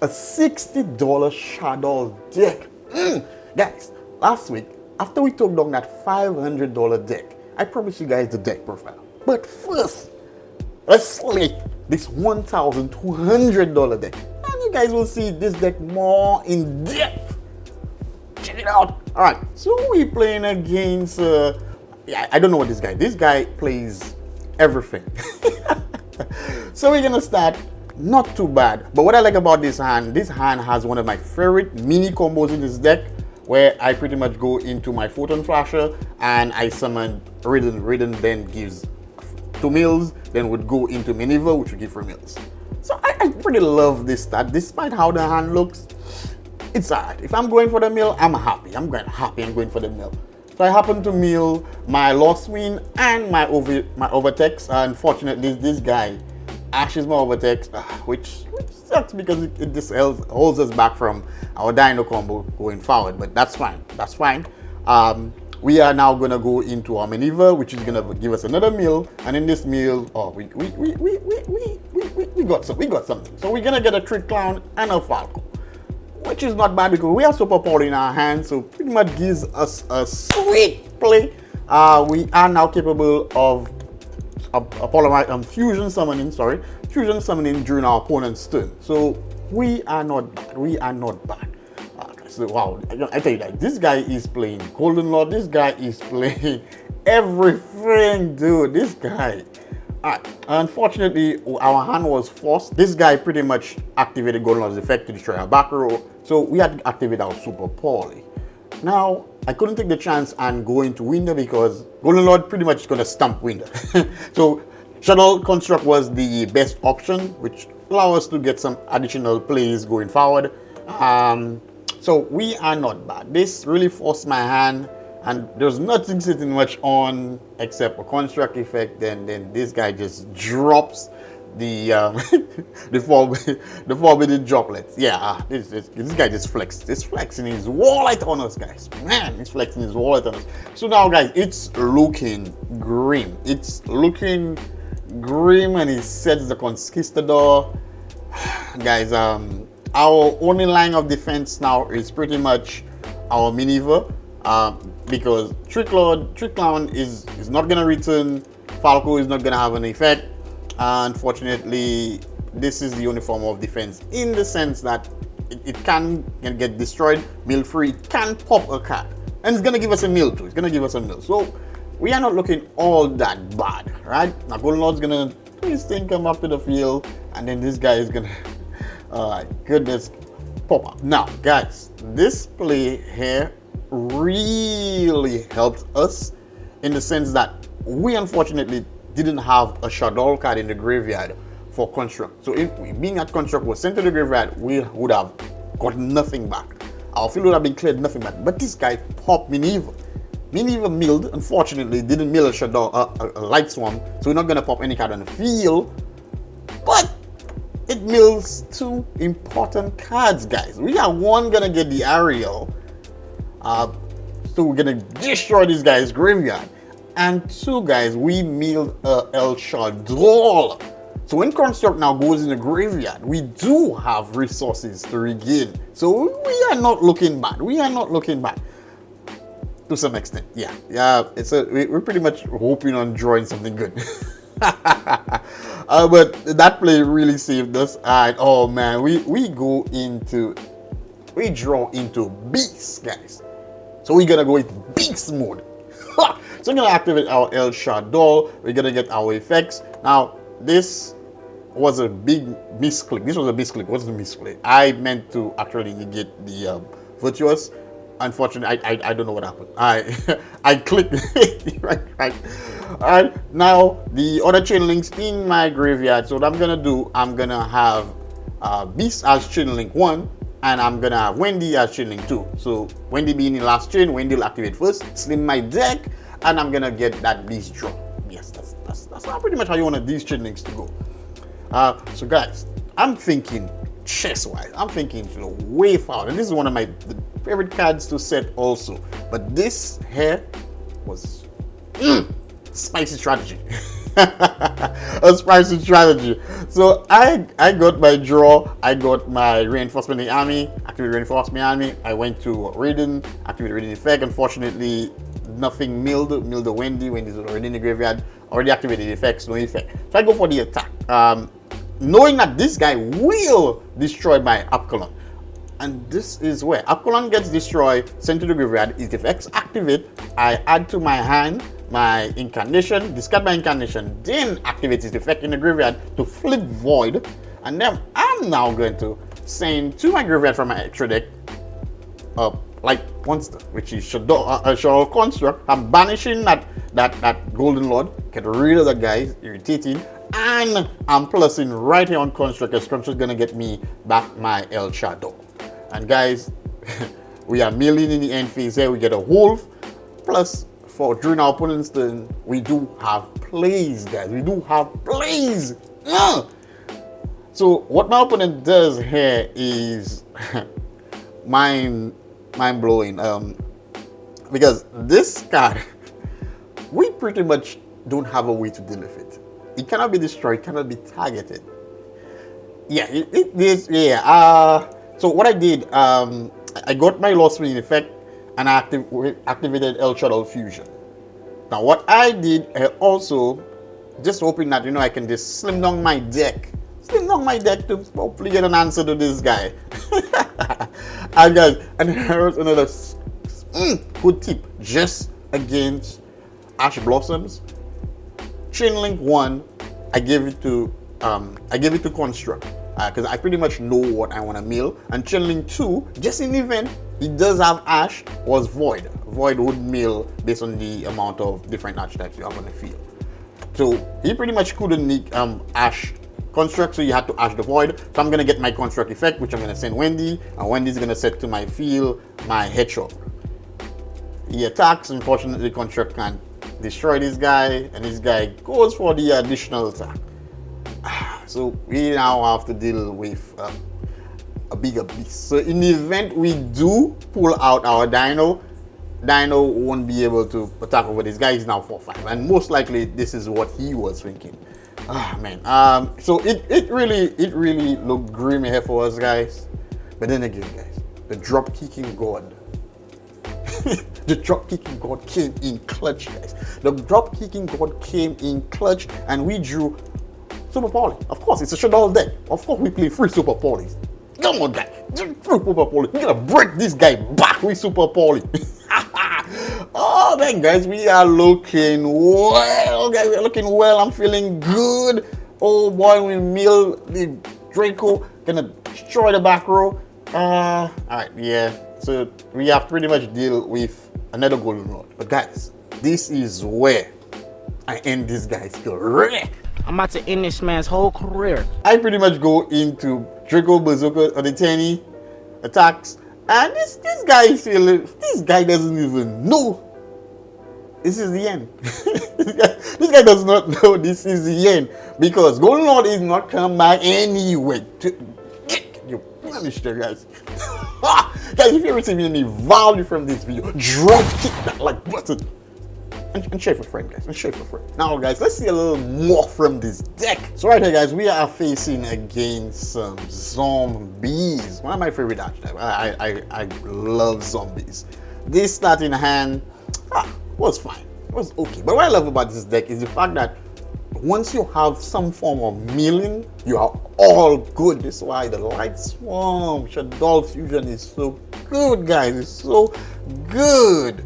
a $60 Shaddoll deck. Guys, last week, after we took down that $500 deck, I promised you guys the deck profile. But first, let's select this $1,200 deck. And you guys will see this deck more in depth. Check it out. Alright, so we playing against, I don't know what this guy plays everything. So we're gonna start. Not too bad, but what I like about this hand has one of my favorite mini combos in this deck, where I pretty much go into my Photon Flasher and I summon Ridden. Ridden then gives 2 mills, then would go into Maneuver, which would give 3 mills. So I pretty love this stat, despite how the hand looks. It's alright. If I'm going for the mill, I'm happy. I'm going for the mill. So I happen to mill my Lost Win and my Overtext. Unfortunately, this guy ashes my Overtext, which sucks because it just holds us back from our Dino combo going forward. But that's fine. That's fine. We are now gonna go into our Maneuver, which is gonna give us another mill. And in this mill, we got something. So we're gonna get a Trick Clown and a Falco, which is not bad because we have Super Power in our hands, so pretty much gives us a sweet play. We are now capable of fusion summoning during our opponent's turn. So we are not bad. So wow, I tell you that this guy is playing Golden Lord. This guy is playing everything, dude. This guy. Alright, unfortunately, our hand was forced. This guy pretty much activated Golden Lord's effect to destroy our back row, so we had to activate our Super Poorly. Now, I couldn't take the chance and go into Winder because Golden Lord pretty much gonna stump Winder. So, Shaddoll Construct was the best option, which allowed us to get some additional plays going forward. So, we are not bad. This really forced my hand. And there's nothing sitting much on except a construct effect. Then this guy just drops the the forbidden droplets. Yeah, this guy just flexed. He's flexing his wallet on us, guys. Man, he's flexing his wallet on us. So now, guys, it's looking grim. It's looking grim, and he sets the Conquistador. Guys, our only line of defense now is pretty much our Maneuver. Because Trick Clown is not gonna return, Falco is not gonna have an effect. Unfortunately, this is the only form of defense in the sense that it can get destroyed, mill free, it can pop a card, and it's gonna give us a mill too. It's gonna give us a mill. So we are not looking all that bad, right? Now Golden Lord's gonna do his thing, come up to the field, and then this guy is gonna, goodness, pop up. Now, guys, this play here really helped us in the sense that we unfortunately didn't have a Shaddoll card in the graveyard for Construct. So if being at Construct was sent to the graveyard, we would have got nothing back. Our field would have been cleared, nothing back. But this guy popped Maneuver. Maneuver milled, unfortunately didn't mill a Shaddoll, a Lightsworn, so we're not gonna pop any card on the field. But it mills 2 important cards, guys. We are gonna get the Ariel. So we're gonna destroy this guy's graveyard, and 2, guys, we milled El Shaddoll. So when Construct now goes in the graveyard, we do have resources to regain. So we are not looking bad. We are not looking bad to some extent. Yeah. We're pretty much hoping on drawing something good. But that play really saved us. And oh man, we draw into Beast, guys. So we're gonna go into Beast mode. So we're gonna activate our El Shaddoll. We're gonna get our effects. Now, this was a big misclick. This was a misclick. What's the misclick? I meant to actually negate the Virtuous. Unfortunately, I don't know what happened. I clicked right. Alright, now the other chain links in my graveyard. So what I'm gonna do, I'm gonna have Beast as chain link 1. And I'm gonna have Wendy as chain link 2. So Wendy being in last chain, Wendy will activate first, slim my deck, and I'm gonna get that Beast drop. Yes, that's pretty much how you want these chain links to go. So guys, I'm thinking chess-wise. I'm thinking way forward, and this is one of my favorite cards to set also. But this here was spicy strategy. A spicy strategy. So I got my draw, I got my reinforcement in the army, activated reinforcement army, I went to Raiden, activated Raiden effect. Unfortunately, nothing milled the Wendy's already in the graveyard, already activated the effects, no effect. So I go for the attack. Knowing that this guy will destroy my Upcolon. And this is where Upcolon gets destroyed, sent to the graveyard. If the effects activate, I add to my hand my incarnation, discard my incarnation, then activate its effect in the graveyard to flip void. And then I'm now going to send to my graveyard from my extra deck like monster, which is Shaddoll construct. I'm banishing that Golden Lord, get rid of that guy, it's irritating. And I'm plussing right here on construct, because construct is gonna get me back my El Shaddoll. And guys, we are milling in the end phase here. We get a wolf, plus for during our opponent's turn, we do have plays, guys. We do have plays. So what my opponent does here is mind blowing. Because this card, we pretty much don't have a way to deal with it. It cannot be destroyed, cannot be targeted. Yeah, it is. Yeah. So what I did, I got my Lost Spin effect, and I activated El Shaddoll Fusion. Now what I did, I also just hoping that I can just slim down my deck to hopefully get an answer to this guy. And guys, and here's another good tip, just against Ash Blossoms. Chain Link 1, I gave it to Construct, because I pretty much know what I want to mill. And Chain Link 2, just in the event it does have Ash, was Void. Void would mill based on the amount of different Ash types you have on the field. So he pretty much couldn't make Ash Construct, so you had to Ash the Void. So I'm going to get my Construct effect, which I'm going to send Wendy, and Wendy's going to set to my field my Hedgehog. He attacks. Unfortunately, Construct can't destroy this guy, and this guy goes for the additional attack. So we now have to deal with a bigger beast. So in the event we do pull out our Dino won't be able to attack over this guy. He's now 4/5, and most likely this is what he was thinking. Man. So it really looked grim here for us, guys. But then again, guys, the drop kicking god. The drop kicking god came in clutch, guys. The drop kicking god came in clutch, and we drew Super Poly. Of course, it's a Shaddoll deck. Of course, we play 3 Super Polys. Come on, guys. 3 Super Poly. We're gonna break this guy back with Super Poly. Oh man, guys, we are looking well, guys. We're looking well. I'm feeling good. Oh boy, we mill the Draco, gonna destroy the back row. Alright, yeah. So we have pretty much deal with another Golden Lord. But guys, this is where I end this guy's career. I'm about to end this man's whole career. I pretty much go into Draco Bazooka on the 10 attacks, and this guy this guy doesn't even know this is the end. This guy does not know this is the end, because Golden Lord is not coming back anyway. You punished there, guys. Guys, if you're receiving any value from this video, drop kick that like button and share for friend, guys, and share for friend. Now guys, let's see a little more from this deck. So right here, guys, we are facing against some zombies. One of my favorite archetypes. I love zombies. This starting hand was fine. It was okay. But what I love about this deck is the fact that once you have some form of milling, you are all good. This is why the Lightsworn Shaddoll Fusion is so good, guys. It's so good.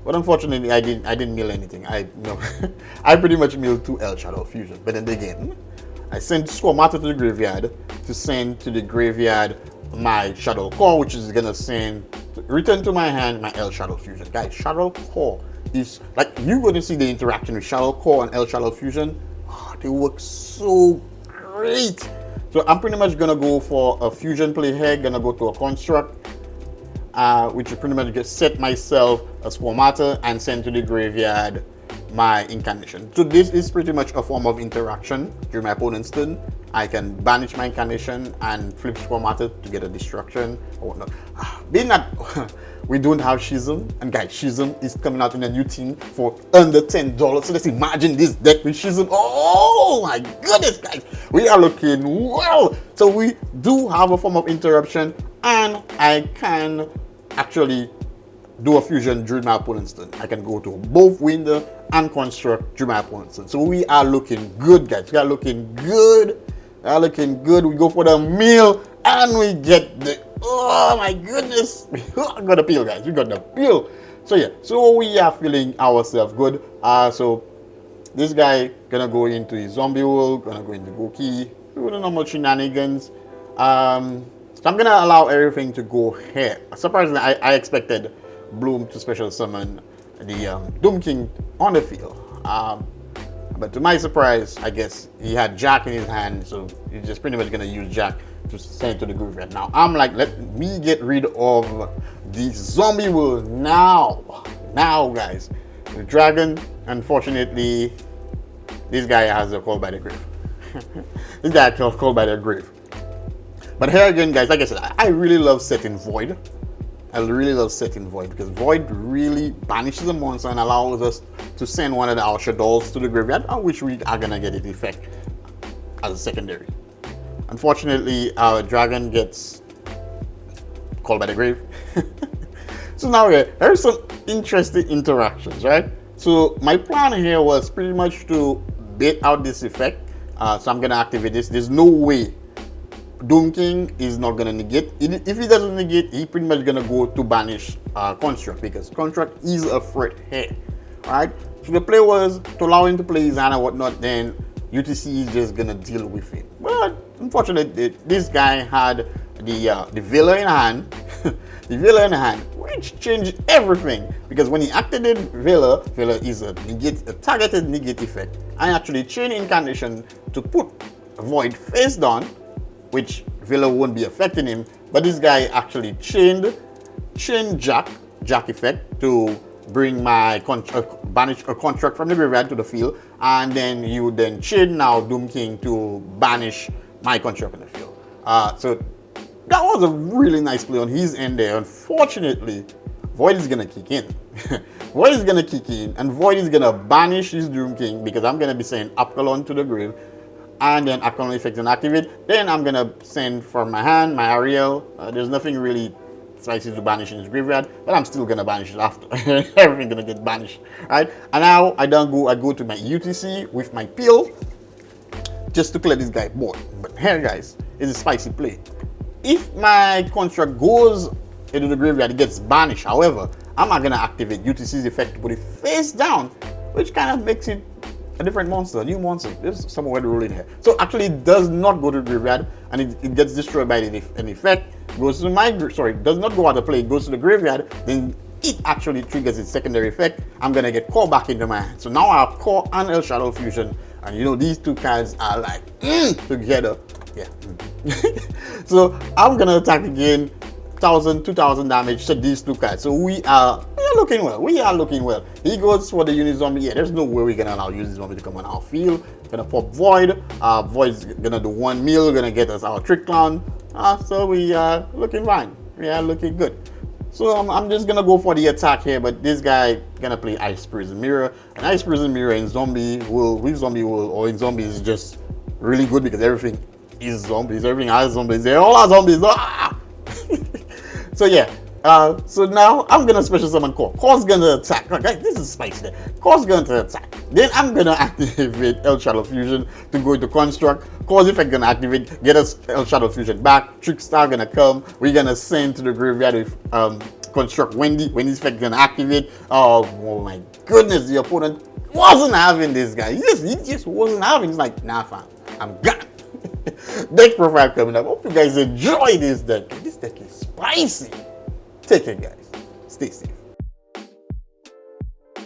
But unfortunately, I didn't mill anything. I pretty much milled 2 El Shaddoll Fusion. But then again, I sent Squamata to the graveyard to send to the graveyard my Shaddoll Core, which is gonna return to my hand my El Shaddoll Fusion. Guys, Shaddoll Core is like, you're gonna see the interaction with Shaddoll Core and El Shaddoll Fusion. They work so great. So I'm pretty much gonna go for a fusion play here, gonna go to a construct, which will pretty much just set myself a Squamata and send to the graveyard my incarnation. So this is pretty much a form of interaction during my opponent's turn. I can banish my incarnation and flip Swarm Matter to get a destruction or whatnot. Being that we don't have Schism, and guys, Schism is coming out in a new team for under $10. So let's imagine this deck with Schism. Oh my goodness, guys, we are looking well. So we do have a form of interruption, and I can actually do a fusion during my opponent's turn. I can go to both Winder and Construct during my opponent's turn. So we are looking good, guys. We are looking good. We are looking good. We go for the meal and we get the, oh my goodness. We got the peel, guys. We got the peel. So yeah, so we are feeling ourselves good. So this guy gonna go into his zombie world, gonna go into Goki, do the normal shenanigans. So I'm gonna allow everything to go here. Surprisingly, I expected Bloom to special summon the Doom King on the field. But to my surprise, I guess he had Jack in his hand, so he's just pretty much gonna use Jack to send it to the graveyard. Now I'm like, let me get rid of the zombie world now. Now, guys, the dragon, unfortunately, this guy has a call by the grave. This guy has a call by the grave. But here again, guys, like I said, I really love setting Void. I really love setting Void because Void really banishes a monster and allows us to send one of our Shaddolls to the graveyard, on which we are gonna get its effect as a secondary. Unfortunately, our dragon gets called by the grave. So now there's some interesting interactions, right? So my plan here was pretty much to bait out this effect. So I'm gonna activate this. There's no way Doom King is not gonna negate. If he doesn't negate, he pretty much gonna go to banish Construct, because Construct is a threat here. Alright? So the play was to allow him to play his hand and whatnot, then UTC is just gonna deal with it. But unfortunately, this guy had the Villa in hand, the Villa in hand, which changed everything, because when he activated Villa is a targeted negate effect. I actually chain incarnation to put Void face down, which Villa won't be affecting him, but this guy actually chained Jack effect to bring my banish a Construct from the graveyard to the field, and then you then chain now Doom King to banish my Construct in the field. So that was a really nice play on his end there. Unfortunately, Void is gonna kick in. Void is gonna kick in, and Void is gonna banish his Doom King, because I'm gonna be sending Apkalon to the grave, and then Apkalon effect and activate. Then I'm gonna send from my hand my Ariel. There's nothing really spicy to banish in his graveyard, but I'm still gonna banish it after. Everything gonna get banished, right? And now I go to my UTC with my peel just to clear this guy board. But here, guys, is a spicy play. If my Construct goes into the graveyard, it gets banished. However, I'm not gonna activate UTC's effect to put it face down, which kind of makes it a different monster, a new monster. There's somewhere to roll in here. So actually, it does not go to the graveyard, and it gets destroyed by an effect. Goes to my does not go out of play. It goes to the graveyard. Then it actually triggers its secondary effect. I'm gonna get Core back into my hand. So now I have Core and El Shadow Fusion, and you know these two cards are like together. Yeah. So I'm gonna attack again. 1,000, 2,000 damage to these two cards. So we are looking well. We are looking well. He goes for the Unizombie. Yeah, there's no way we're gonna allow Unizombie to come on our field. Gonna pop Void. Void's gonna do 1 mil. Gonna get us our Trick Clown. So we are looking fine. We are looking good. So I'm just gonna go for the attack here, but this guy gonna play Ice Prison Mirror. And Ice Prison Mirror in Zombie will, with Zombie will, or in Zombie is just really good, because everything is zombies. Everything has zombies. They all are zombies. So yeah, so now I'm gonna special summon Core. Core's gonna attack. Guys, this is spicy. Core's gonna attack. Then I'm gonna activate El Shadow Fusion to go into Construct. Core's effect gonna activate, get us El Shadow Fusion back. Trickstar gonna come. We're gonna send to the graveyard with Construct Wendy. Wendy's effect gonna activate. Oh my goodness, the opponent wasn't having this guy. He just wasn't having. He's like, nah, fam, I'm gone. Deck profile coming up. Hope you guys enjoy this deck. This deck is spicy. Take care, guys. Stay safe.